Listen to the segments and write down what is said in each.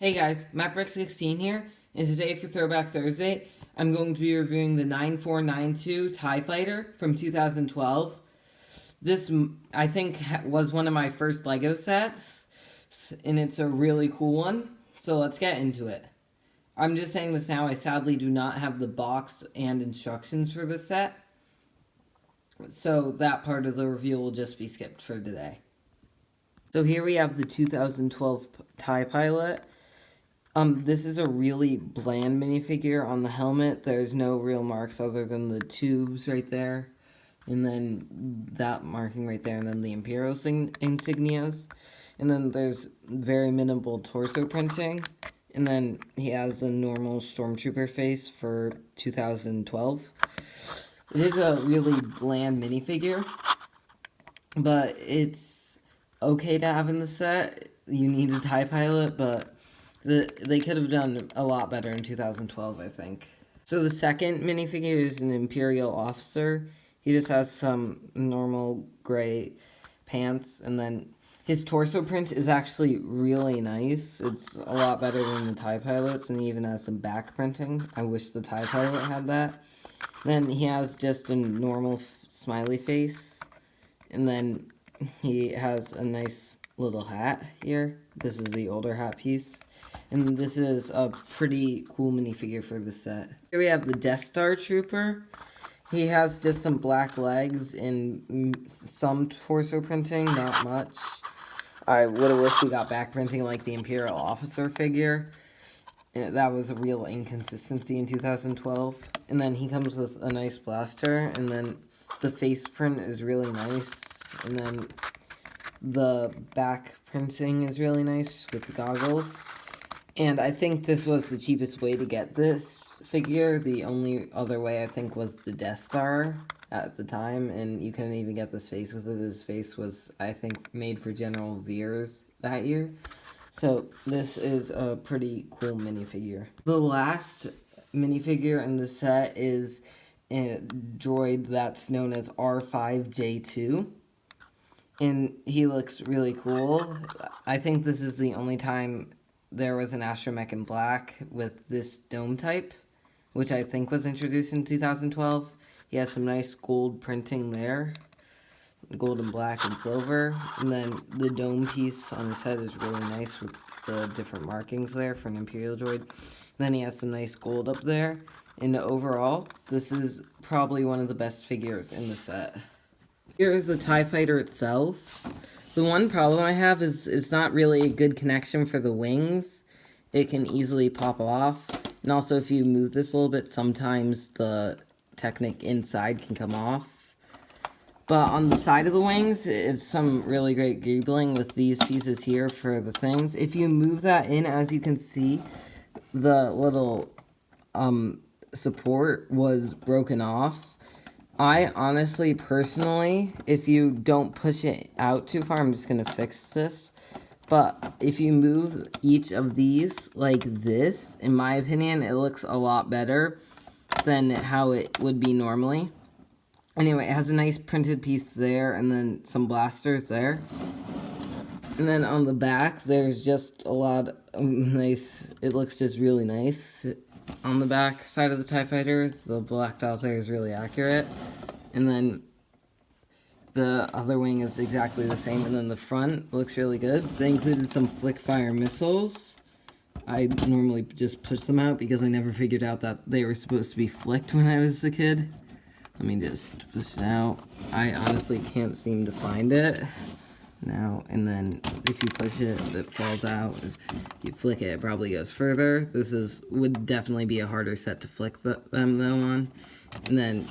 Hey guys, MapBrick16 here, and today for Throwback Thursday, I'm going to be reviewing the 9492 TIE Fighter from 2012. This, I think, was one of my first LEGO sets, and it's a really cool one, so let's get into it. I'm just saying this now, I sadly do not have the box and instructions for this set, so that part of the review will just be skipped for today. So here we have the 2012 TIE Pilot. This is a really bland minifigure. On the helmet, there's no real marks other than the tubes right there, and then that marking right there, and then the Imperial insignias, and then there's very minimal torso printing, and then he has a normal Stormtrooper face for 2012. It is a really bland minifigure, but it's okay to have in the set. You need a TIE Pilot, but they could have done a lot better in 2012, I think. So the second minifigure is an Imperial Officer. He just has some normal gray pants, and then his torso print is actually really nice. It's a lot better than the TIE Pilots, and he even has some back printing. I wish the TIE Pilot had that. Then he has just a normal smiley face, and then he has a nice little hat here. This is the older hat piece. And this is a pretty cool minifigure for the set. Here we have the Death Star Trooper. He has just some black legs and some torso printing, not much. I would have wished we got back printing like the Imperial Officer figure. That was a real inconsistency in 2012. And then he comes with a nice blaster, and then the face print is really nice. And then the back printing is really nice with the goggles. And I think this was the cheapest way to get this figure. The only other way, I think, was the Death Star at the time, and you couldn't even get this face with it. This face was, I think, made for General Veers that year. So this is a pretty cool minifigure. The last minifigure in the set is a droid that's known as R5J2. And he looks really cool. I think this is the only time there was an astromech in black with this dome type, which I think was introduced in 2012. He has some nice gold printing there, gold and black and silver, and then the dome piece on his head is really nice with the different markings there for an Imperial droid. And then he has some nice gold up there, and overall, this is probably one of the best figures in the set. Here is the TIE Fighter itself. The one problem I have is it's not really a good connection for the wings. It can easily pop off. And also if you move this a little bit, sometimes the Technic inside can come off. But on the side of the wings, it's some really great greebling with these pieces here for the things. If you move that in, as you can see, the little support was broken off. I honestly, personally, if you don't push it out too far, I'm just going to fix this. But if you move each of these like this, in my opinion, it looks a lot better than how it would be normally. Anyway, it has a nice printed piece there, and then some blasters there. And then on the back, there's just a lot of nice, it looks just really nice. On the back side of the TIE Fighter, the black dot there is really accurate. And then the other wing is exactly the same. And then the front looks really good. They included some flick fire missiles. I normally just push them out because I never figured out that they were supposed to be flicked when I was a kid. Let me just push it out. I honestly can't seem to find it now. And then if you push it, it falls out. If you flick it, it probably goes further. This would definitely be a harder set to flick them though on. And then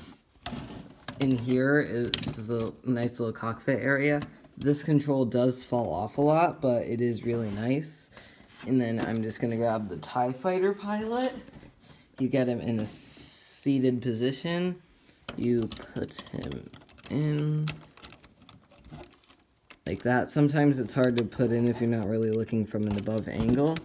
in here is the nice little cockpit area. This control does fall off a lot, but it is really nice. And then I'm just gonna grab the TIE Fighter pilot. You get him in a seated position. You put him in like that. Sometimes it's hard to put in if you're not really looking from an above angle.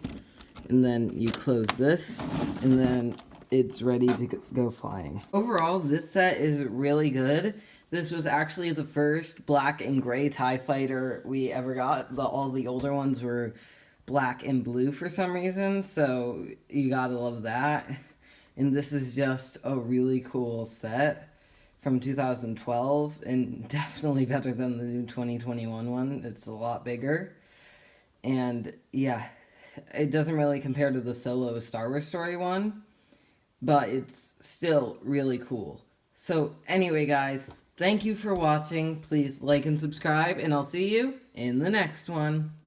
And then you close this, and then it's ready to go flying. Overall, this set is really good. This was actually the first black and gray TIE Fighter we ever got. All the older ones were black and blue for some reason, so you gotta love that. And this is just a really cool set from 2012, and definitely better than the new 2021 one. It's a lot bigger. And yeah, it doesn't really compare to the solo Star Wars Story one, but it's still really cool. So anyway, guys, thank you for watching. Please like and subscribe, and I'll see you in the next one.